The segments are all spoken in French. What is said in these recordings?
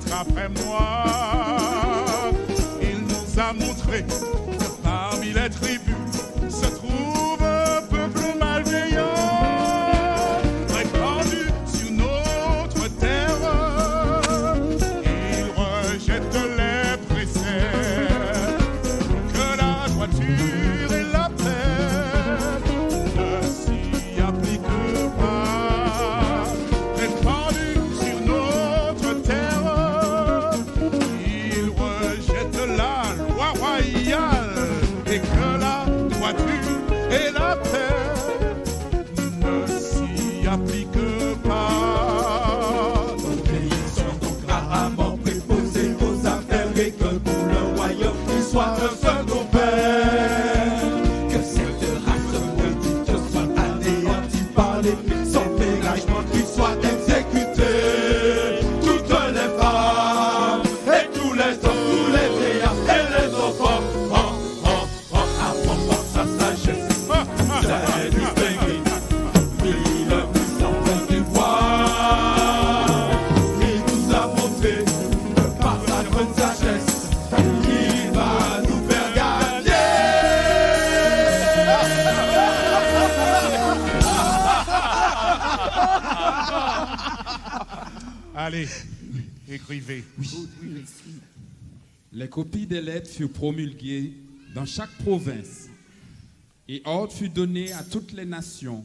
être après moi. Il nous a montré que parmi les tribus se trouve un peuple malveillant, répandu sur notre terre. Il rejette les préceptes, que la droiture et la paix ne s'y appliquent pas. Répandu sur notre terre, il rejette la loi royale et que la droiture et la paix ne s'y appliquent pas. Obéissons donc rarement préposés aux affaires et que pour le royaume il soit un seul nos pères. Que cette race maudite soit anéantie par l'épée, sans dégagement qu'il soit exécuté. Toutes les femmes et tous les hommes, tous les vieillards et les enfants, apprends sa sagesse, c'est distingué. Mille puissants du roi, il nous a montré que par sa grande sagesse, il va nous faire gagner. Allez, écrivez. Les copies des lettres furent promulguées dans chaque province et ordre fut donné à toutes les nations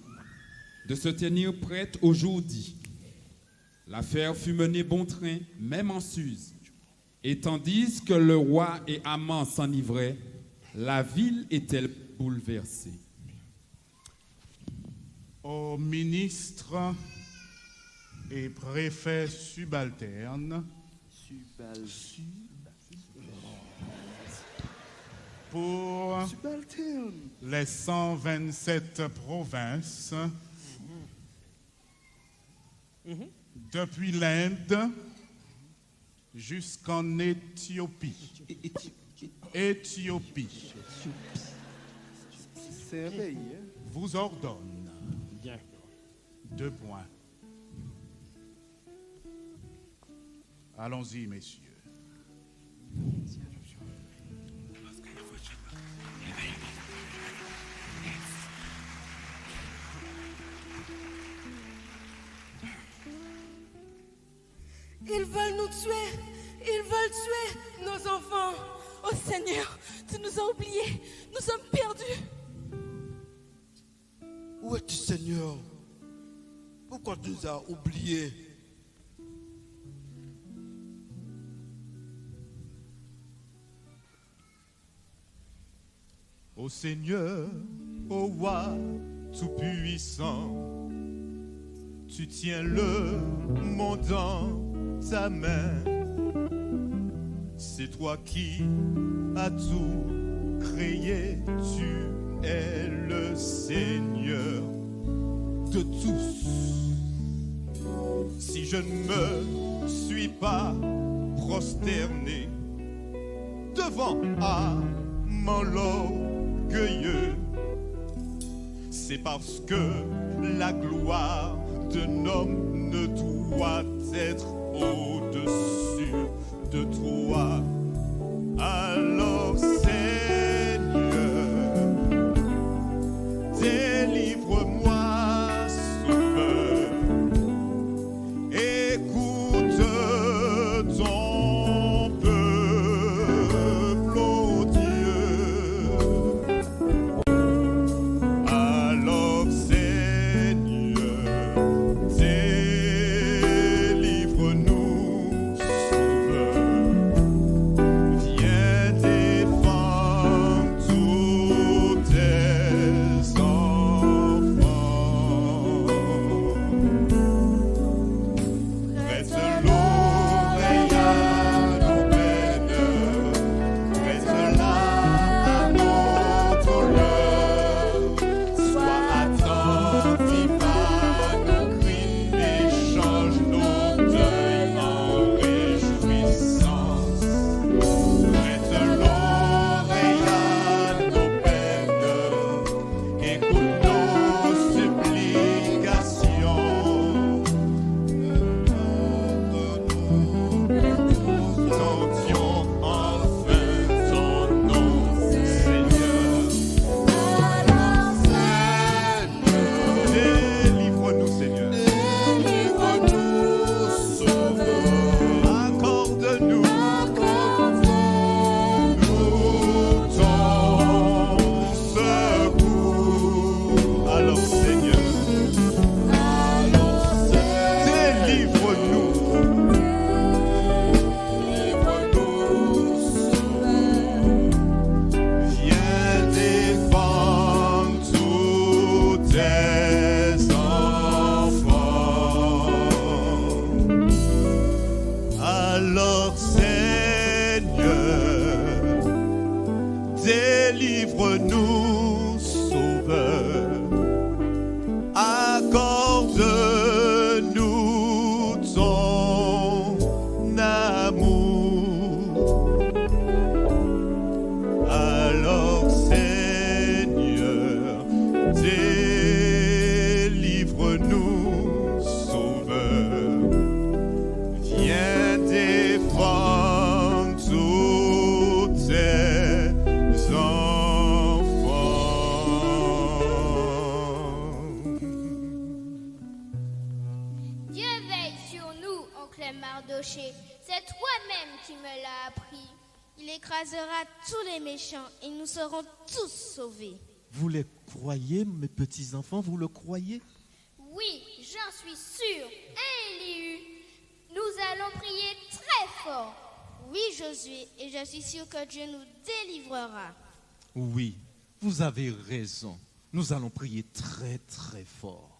de se tenir prêtes au jour dit. L'affaire fut menée bon train, même en Suse. Et tandis que le roi et Aman s'enivraient, la ville était bouleversée. Aux ministres et préfets subalternes pour les 127 provinces depuis l'Inde jusqu'en Éthiopie. Éthiopie. C'est un pays, hein? Vous ordonne. Bien. 2 points. Allons-y, messieurs. Ils veulent nous tuer. Ils veulent tuer nos enfants. Oh Seigneur, tu nous as oubliés. Nous sommes perdus. Où es-tu, Seigneur? Pourquoi tu nous as oubliés? Ô Seigneur, ô roi tout-puissant, tu tiens le monde dans ta main. C'est toi qui as tout créé, tu es le Seigneur de tous. Si je ne me suis pas prosterné devant Aman l'orgueilleux, c'est parce que la gloire d'un homme ne doit être au-dessus de toi. Alors Seigneur, délivre-moi, Sauveur, écoute ton peuple, ô Dieu. Alors Seigneur, délivre-nous. Alors Seigneur, délivre-nous, Sauveur, accorde-nous ton amour. Alors Seigneur, délivre-nous, Sauveur, viens défendre tous tes enfants. Dieu veille sur nous, oncle Mardoché. C'est toi-même qui me l'as appris. Il écrasera tous les méchants et nous serons tous sauvés. Vous les croyez, mes petits-enfants, vous le croyez? Oui, j'en suis sûre. Élihu, nous allons prier très fort. Oui, Josué, et je suis sûre que Dieu nous délivrera. Oui, vous avez raison. Nous allons prier très très fort.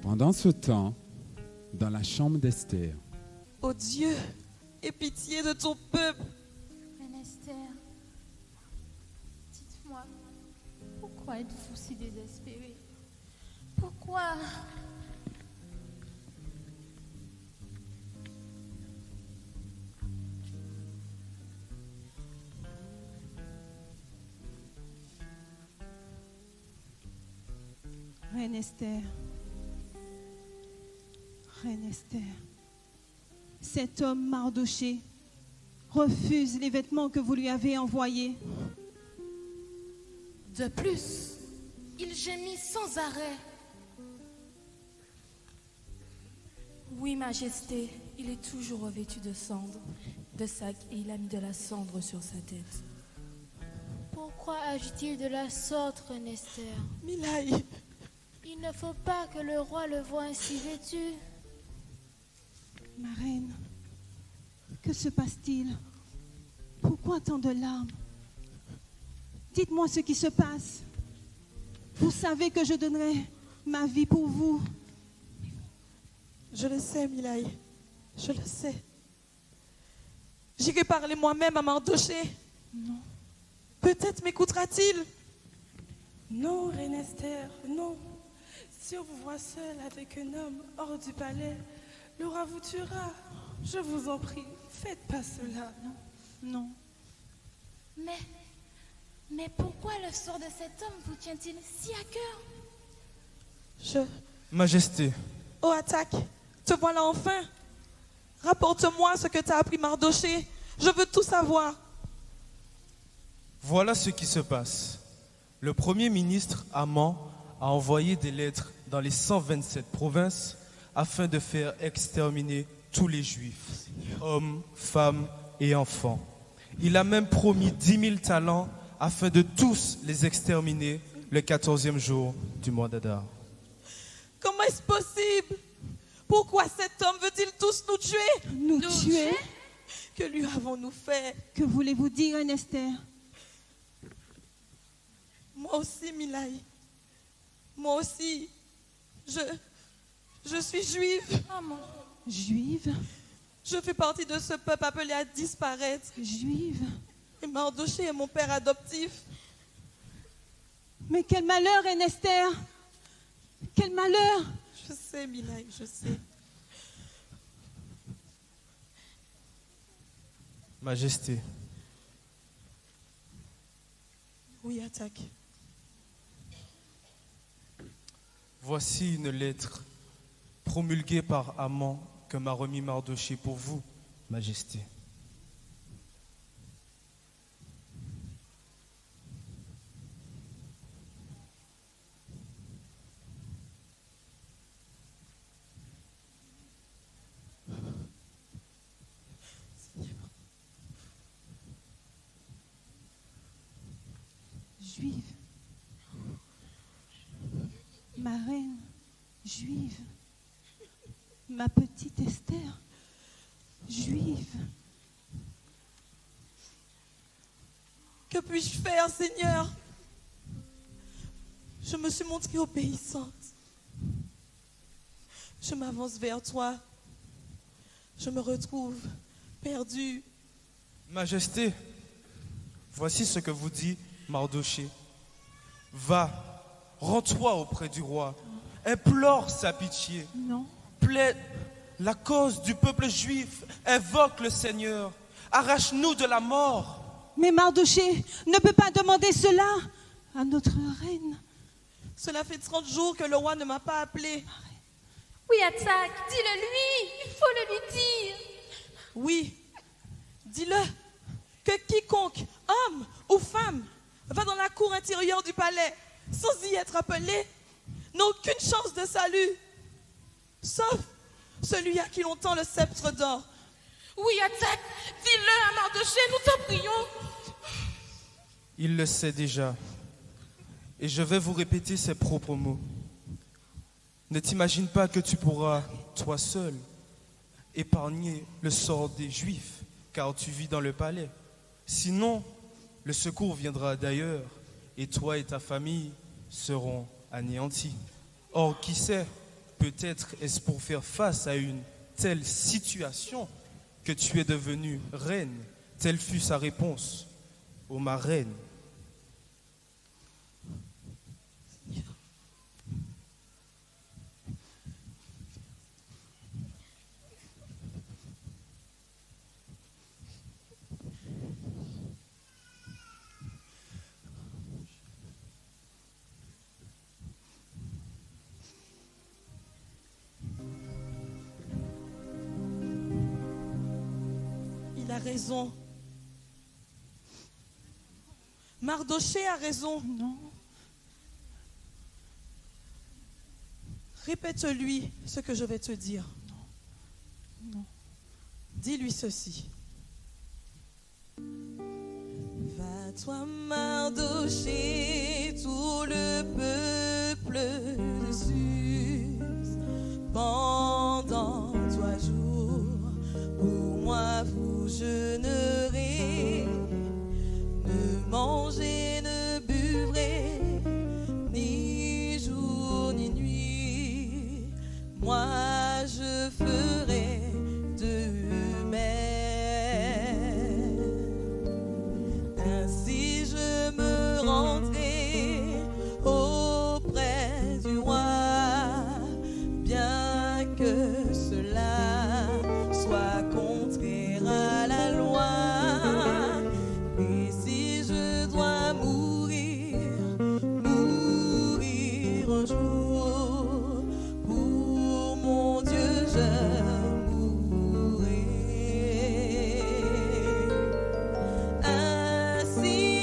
Pendant ce temps, dans la chambre d'Esther, Ô Dieu, aie pitié de ton peuple. Reine Esther, dites-moi, pourquoi êtes-vous si désespérée? Pourquoi? Reine Esther, cet homme Mardoché refuse les vêtements que vous lui avez envoyés. De plus, il gémit sans arrêt. Oui, Majesté, il est toujours revêtu de cendre, de sac, et il a mis de la cendre sur sa tête. Pourquoi agit-il de la sorte, Reine Esther? Milaï, Il ne faut pas que le roi le voie ainsi vêtu. Ma reine, que se passe-t-il? Pourquoi tant de larmes? Dites-moi ce qui se passe. Vous savez que je donnerai ma vie pour vous. je le sais, Milaï, je le sais. J'irai parler moi-même à Mardoché. Non. Peut-être m'écoutera-t-il. Non, Reine Esther, non. Si on vous voit seule avec un homme hors du palais, le roi vous tuera. Je vous en prie, faites pas cela. Non. Mais pourquoi le sort de cet homme vous tient-il si à cœur? Majesté, Oh, attaque, te voilà enfin. Rapporte-moi ce que t'as appris Mardoché. Je veux tout savoir. voilà ce qui se passe. Le premier ministre Haman a envoyé des lettres dans les 127 provinces afin de faire exterminer tous les Juifs, hommes, femmes et enfants. Il a même promis 10 000 talents afin de tous les exterminer le 14e jour du mois d'Adar. Comment est-ce possible? Pourquoi cet homme veut-il tous nous tuer? Nous tuer? Que lui avons-nous fait? Que voulez-vous dire, Reine Esther? Moi aussi, Milaï. Moi aussi. Je suis juive. Juive? Je fais partie de ce peuple appelé à disparaître. Juive? Et Mardoché est mon père adoptif. Mais quel malheur, Reine Esther! Quel malheur! Je sais, Milaï, je sais. Majesté, Oui, attaque. voici une lettre promulguée par Haman que m'a remis Mardoché pour vous, Majesté. Juive. Ma reine, juive. Ma petite Esther, juive. Que puis-je faire, Seigneur? Je me suis montrée obéissante. Je m'avance vers toi. Je me retrouve perdue. Majesté, voici ce que vous dit Mardochée. Va, rends-toi auprès du roi, implore sa pitié, Non. plaide la cause du peuple juif, invoque le Seigneur, arrache-nous de la mort. Mais Mardochée ne peut pas demander cela à notre reine. Cela fait 30 jours que le roi ne m'a pas appelé. Oui, Attaque, dis-le lui, il faut le lui dire. Oui, dis-le que quiconque, homme ou femme, va dans la cour intérieure du palais sans y être appelé n'a aucune chance de salut, sauf celui à qui l'on tend le sceptre d'or. Oui, Attaque, dis-le à Mardochée, nous t'en prions. Il le sait déjà, et je vais vous répéter ses propres mots. Ne t'imagine pas que tu pourras, toi seul, épargner le sort des Juifs, car tu vis dans le palais. Sinon, le secours viendra d'ailleurs, et toi et ta famille seront anéantis. Or, qui sait, peut-être est-ce pour faire face à une telle situation que tu es devenue reine. Telle fut sa réponse. Ô ma reine. Il a raison. Mardochée a raison. Non. Répète-lui ce que je vais te dire. Non. Dis-lui ceci. Va-toi, Mardochée, tout le peuple de Suse, pendant 3 jours, pour moi vous jeûnerez, ne mangez, ne buvrez, ni jour ni nuit. Moi je ferai de même. Ainsi je me rendrai auprès du roi, bien que cela soit contraire à la loi. Et si je dois mourir un jour, pour mon Dieu je mourrai. Ainsi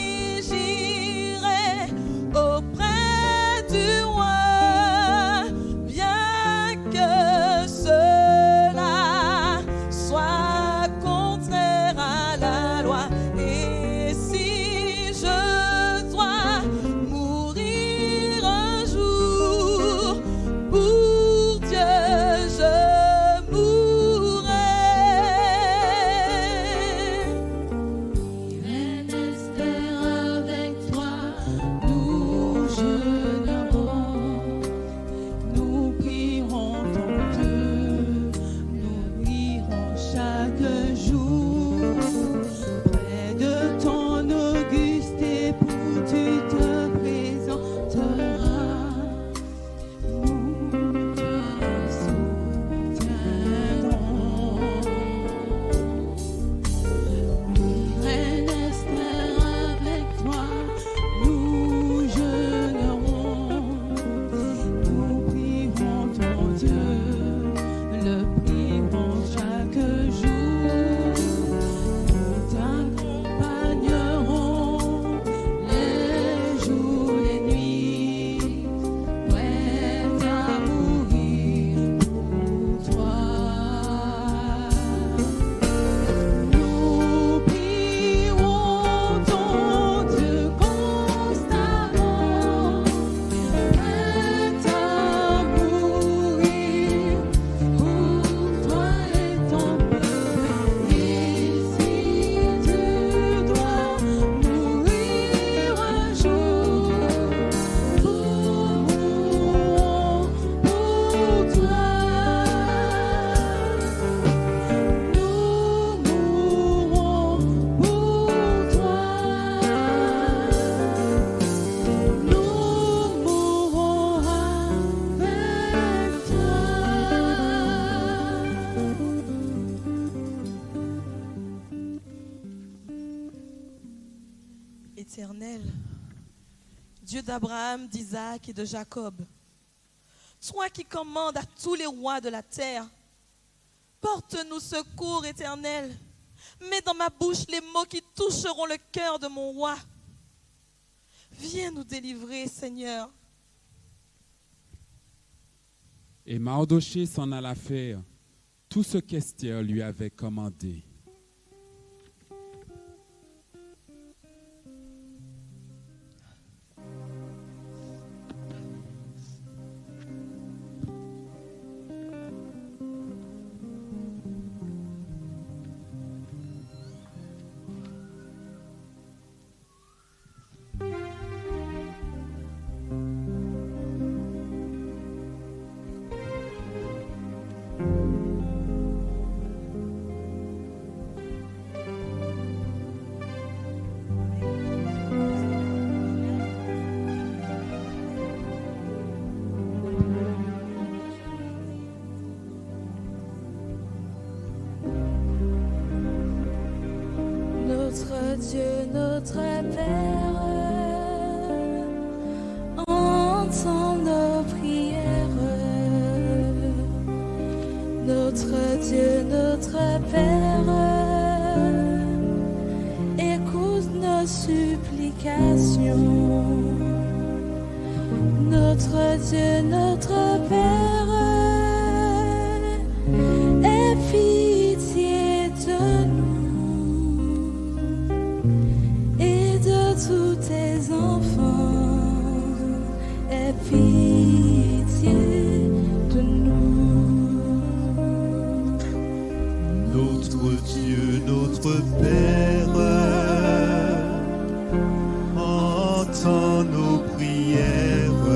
Éternel, Dieu d'Abraham, d'Isaac et de Jacob, toi qui commandes à tous les rois de la terre, porte-nous secours, Éternel. Mets dans ma bouche les mots qui toucheront le cœur de mon roi. Viens nous délivrer, Seigneur. Et Mardochée s'en alla faire tout ce qu'Esther lui avait commandé. Notre Dieu, notre Père, entends nos prières. Notre Dieu, notre Père, écoute nos supplications. Notre Dieu, notre Père, aie pitié de nous. Tous tes enfants, aie pitié de nous. Notre Dieu, notre Père, entends nos prières.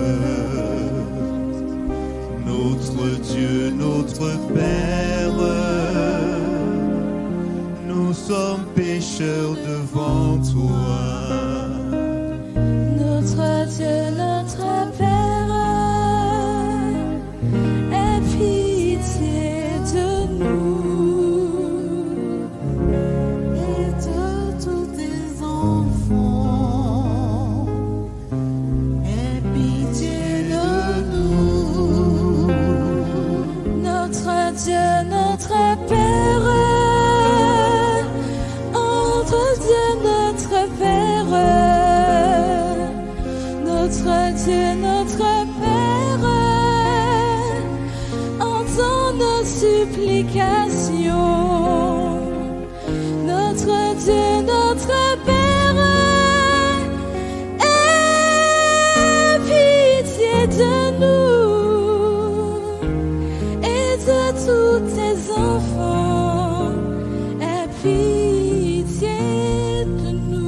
Notre Dieu, notre Père, nous sommes pécheurs devant toi. Notre Dieu, notre Père, aie pitié de nous et de tous tes enfants. Aie pitié de nous. Notre Dieu, notre Père, notre Dieu, notre Père. Notre Dieu, notre Père, entends nos supplications. Notre Dieu, notre Père, aie pitié de nous et de tous tes enfants. Aie pitié de nous.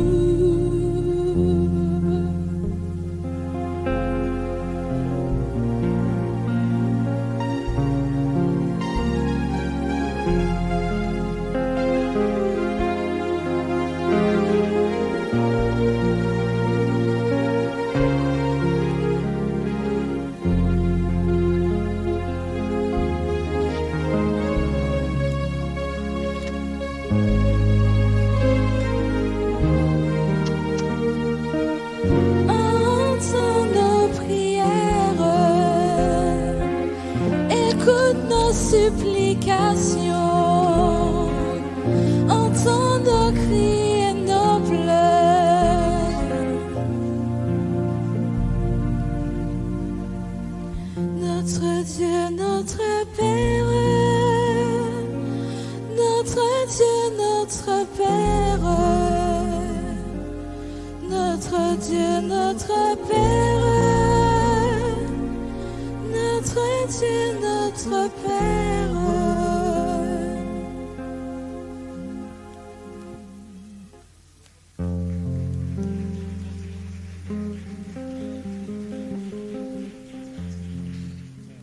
Entends nos prières, écoute nos supplications, entends nos cris et nos pleurs. Notre Dieu, notre Père, notre Dieu, notre Père, notre Dieu, notre Père, notre Dieu, notre Père.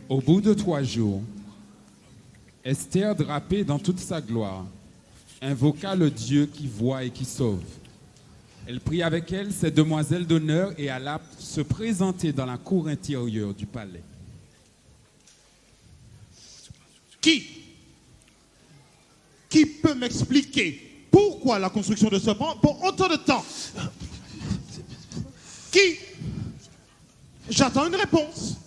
Au bout de 3 jours, Esther, drapée dans toute sa gloire, invoqua le Dieu qui voit et qui sauve. Elle prit avec elle ses demoiselles d'honneur et alla se présenter dans la cour intérieure du palais. Qui peut m'expliquer pourquoi la construction de ce pont pour autant de temps? Qui? J'attends une réponse.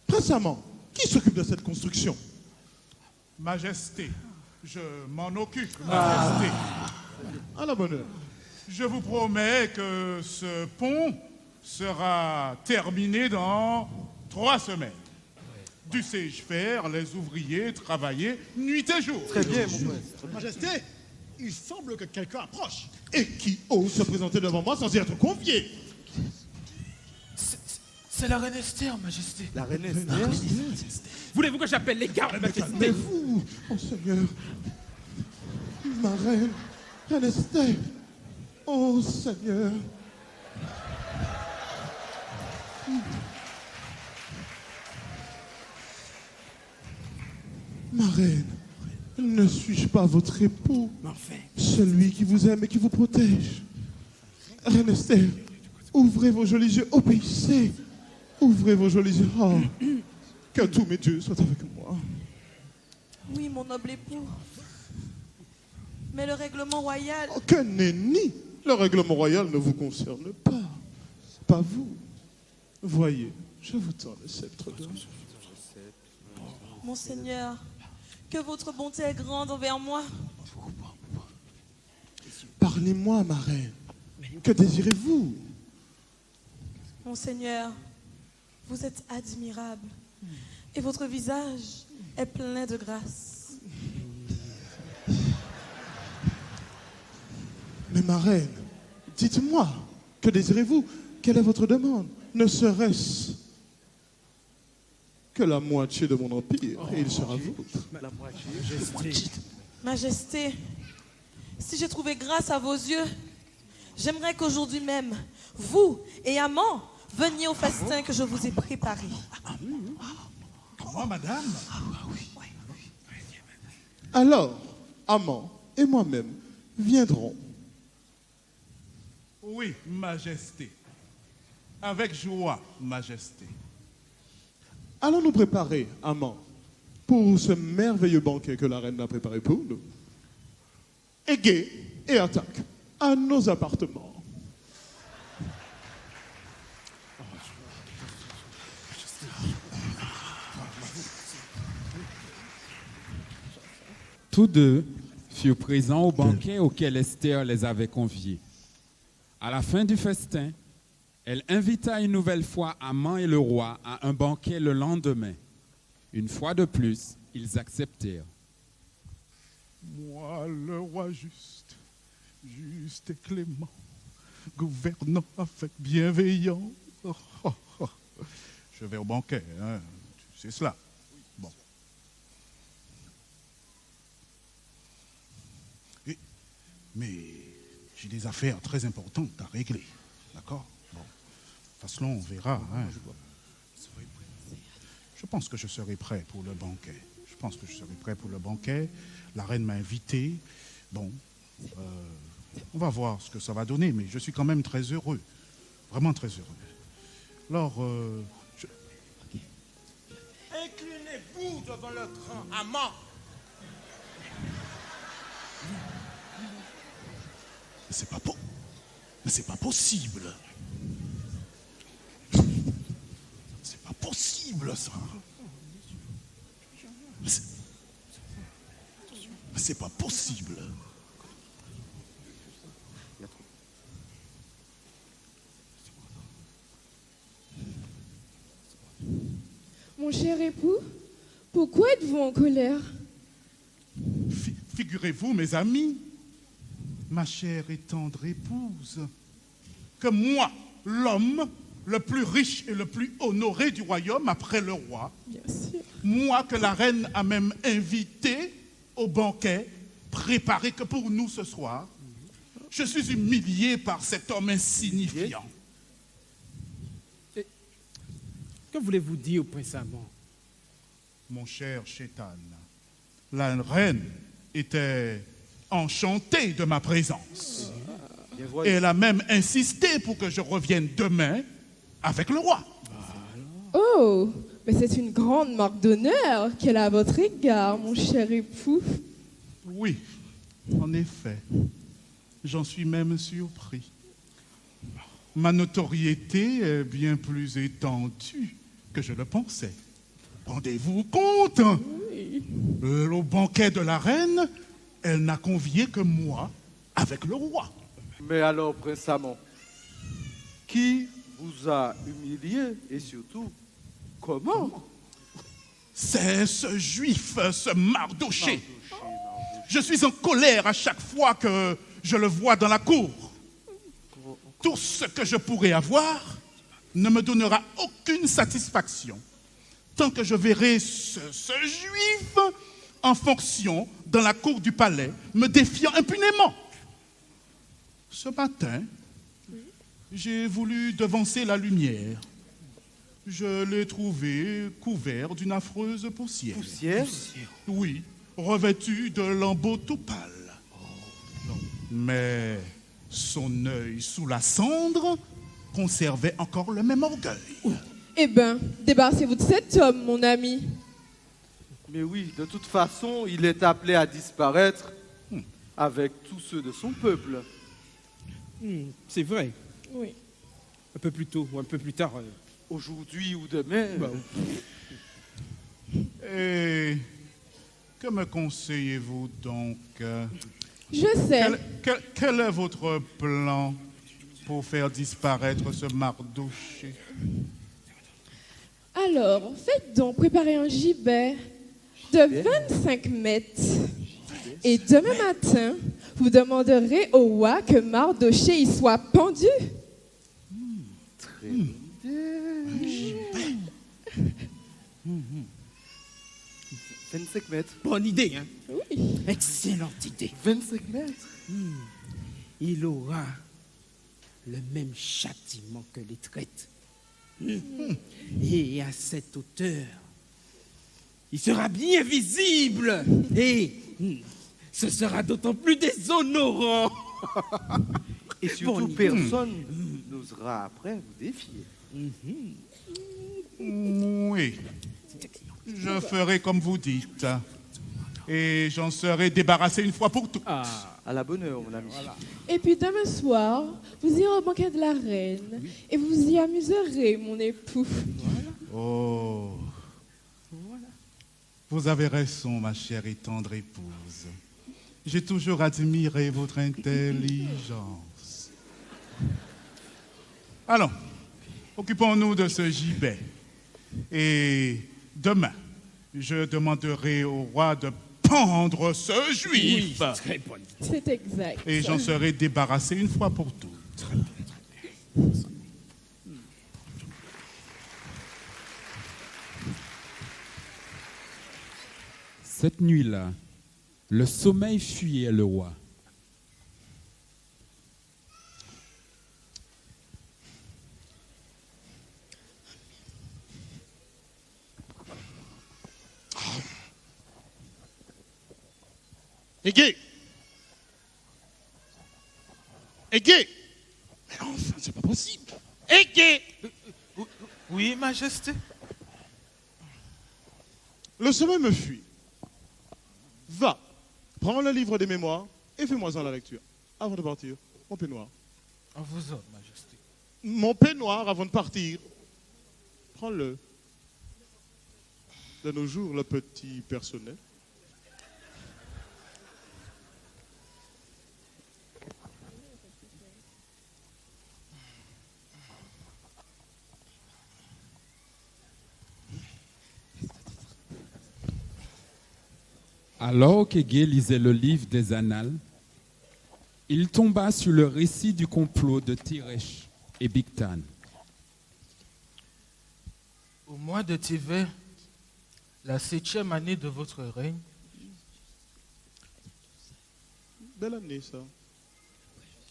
Récemment, qui s'occupe de cette construction? Majesté, je m'en occupe, Majesté. À la bonne heure. Je vous promets que ce pont sera terminé dans 3 semaines. Dussé-je faire les ouvriers travailler nuit et jour? Très bien, mon frère. Majesté, il semble que quelqu'un approche. Et qui ose se présenter devant moi sans y être convié? C'est la reine Esther, Majesté. La reine Esther? Voulez-vous que j'appelle les gardes, Majesté? Calmez-vous, oh Seigneur. Ma reine, reine Esther. Oh Seigneur. Ma reine, ne suis-je pas votre époux? Celui qui vous aime et qui vous protège. Reine Esther, ouvrez vos jolis yeux, obéissez. Ouvrez vos jolis yeux. Oh, que tous mes dieux soient avec moi. Oui, mon noble époux. Mais le règlement royal... Oh, que nenni! Le règlement royal ne vous concerne pas. Pas vous. Voyez, je vous tends le sceptre d'or. Monseigneur, que votre bonté est grande envers moi. Parlez-moi, ma reine. Que désirez-vous? Monseigneur, vous êtes admirable. Et votre visage est plein de grâce. Mais ma reine, dites-moi, que désirez-vous? Quelle est votre demande? Ne serait-ce que la moitié de mon empire, et il sera vôtre. La moitié. Majesté, si j'ai trouvé grâce à vos yeux, j'aimerais qu'aujourd'hui même, vous et Amant veniez au festin que je vous ai préparé. Comment, madame? Alors, Amant et moi-même viendrons. Oui, Majesté. Avec joie, Majesté. Allons nous préparer, Amant, pour ce merveilleux banquet que la reine a préparé pour nous. Égayez et attaque à nos appartements. Tous deux furent présents au banquet auquel Esther les avait conviés. À la fin du festin, elle invita une nouvelle fois Amant et le roi à un banquet le lendemain. Une fois de plus, ils acceptèrent. Moi, le roi juste et clément, gouvernant avec bienveillance. Je vais au banquet, hein. C'est cela. Bon. Mais j'ai des affaires très importantes à régler, d'accord? Bon, de toute façon, on verra. Hein. Je pense que je serai prêt pour le banquet. La reine m'a invité. Bon, on va voir ce que ça va donner, mais je suis quand même très heureux. Vraiment très heureux. Alors, Inclinez-vous devant le grand Amant. Mais c'est pas possible. C'est pas possible, ça. Mais c'est pas possible. Mon cher époux, pourquoi êtes-vous en colère? figurez-vous, mes amis, ma chère et tendre épouse, que moi, l'homme le plus riche et le plus honoré du royaume après le roi, moi que la reine a même invité au banquet préparé que pour nous ce soir, je suis humilié par cet homme insignifiant. Que voulez-vous dire, prince Amant? Mon cher Chétan, la reine était enchantée de ma présence. Et elle a même insisté pour que je revienne demain avec le roi. Oh, mais c'est une grande marque d'honneur qu'elle a à votre égard, mon cher époux. Oui, en effet. J'en suis même surpris. ma notoriété est bien plus étendue que je le pensais. Rendez-vous compte, au banquet de la reine, elle n'a convié que moi avec le roi. Mais alors, Prince Amon, qui vous a humilié et surtout, comment? C'est ce juif, ce Mardoché. Je suis en colère à chaque fois que je le vois dans la cour. Tout ce que je pourrai avoir ne me donnera aucune satisfaction tant que je verrai ce juif en fonction dans la cour du palais, me défiant impunément. Ce matin, j'ai voulu devancer la lumière. Je l'ai trouvé couvert d'une affreuse poussière. Poussière? Oui, revêtu de lambeaux tout pâles. Mais son œil sous la cendre conservait encore le même orgueil. Eh bien, débarrassez-vous de cet homme, mon ami. Mais oui, de toute façon, il est appelé à disparaître avec tous ceux de son peuple. C'est vrai. Oui. Un peu plus tôt ou un peu plus tard. Aujourd'hui ou demain. Et que me conseillez-vous donc? Je sais. Quel est votre plan pour faire disparaître ce Mardoché? Alors, faites donc préparer un gibet de 25 mètres. Et demain matin, vous demanderez au roi que Mardoché y soit pendu. Très bien. 25 mètres. Bonne idée, hein? Oui. Excellente idée. 25 mètres. Il aura le même châtiment que les traites. Et à cette hauteur, il sera bien visible. Et ce sera d'autant plus déshonorant. Et surtout, personne n'osera après vous défier. Oui, je ferai comme vous dites. Et j'en serai débarrassé une fois pour toutes. À la bonne heure, mon ami. Voilà. Et puis demain soir, vous irez au banquet de la reine. Et vous vous y amuserez, mon époux. Oh, vous avez raison, ma chère et tendre épouse. J'ai toujours admiré votre intelligence. Allons, occupons-nous de ce gibet. Et demain, je demanderai au roi de pendre ce juif. Oui, très bonne idée. C'est exact. Et j'en serai débarrassé une fois pour toutes. Cette nuit-là, le sommeil fuyait le roi. Aigué! Aigué! Mais enfin, c'est pas possible! Aigué! Oui, Majesté. Le sommeil me fuit. Va, prends le livre des mémoires et fais-moi-en la lecture. Avant de partir, mon peignoir. À vos ordres, Majesté. Mon peignoir avant de partir. Prends-le. De nos jours, le petit personnel. Alors qu'Égée lisait le livre des Annales, il tomba sur le récit du complot de Tiresh et Bigtan. Au mois de Tévé, la 7e année de votre règne. Belle année, ça.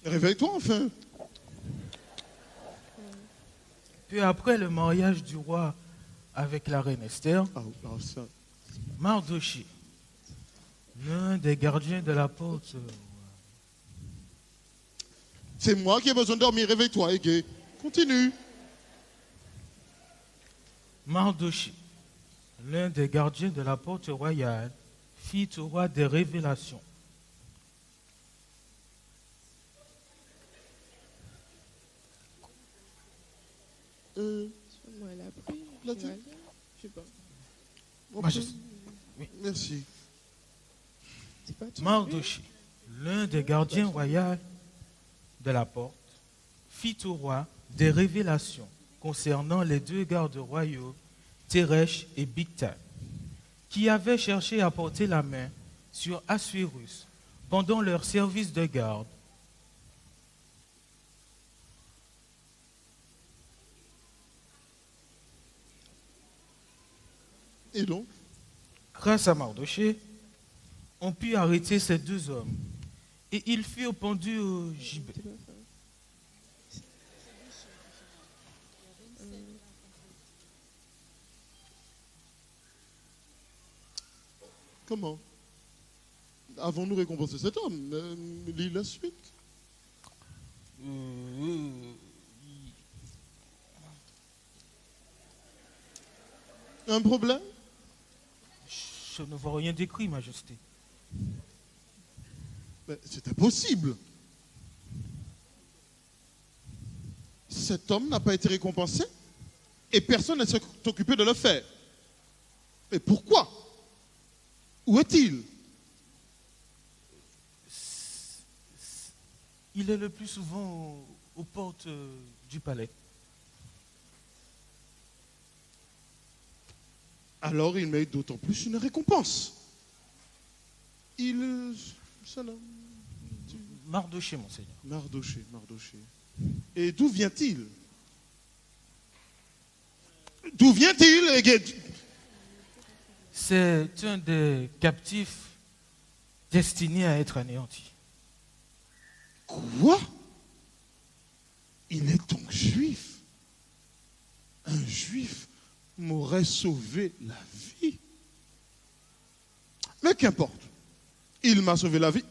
Réveille-toi enfin. Puis après le mariage du roi avec la reine Esther, Mardoché, l'un des gardiens de la porte. C'est moi qui ai besoin de dormir. Réveille-toi, Aigué. Continue. Mardoché, l'un des gardiens de la porte royale, fit au roi des révélations. Moi, elle a pris. Platine. Je sais pas. Majesté. Oui. Merci. Mardochée, l'un des gardiens royaux de la porte, fit au roi des révélations concernant les deux gardes royaux, Téresh et Bigtan, qui avaient cherché à porter la main sur Assuérus pendant leur service de garde. Et donc, grâce à Mardochée, on put arrêter ces deux hommes et ils furent pendus au gibet. comment avons-nous récompensé cet homme? Lis la suite. Un problème? Je ne vois rien d'écrit, Majesté. Mais c'est impossible. Cet homme n'a pas été récompensé et personne ne s'est occupé de le faire. Mais pourquoi? Où est-il? Il est le plus souvent aux portes du palais. Alors il mérite d'autant plus une récompense. Mardochée, monseigneur. Mardochée. Et d'où vient-il? D'où vient-il? C'est un des captifs destinés à être anéantis. Quoi? Il est donc juif? Un juif m'aurait sauvé la vie. Mais qu'importe, il m'a sauvé la vie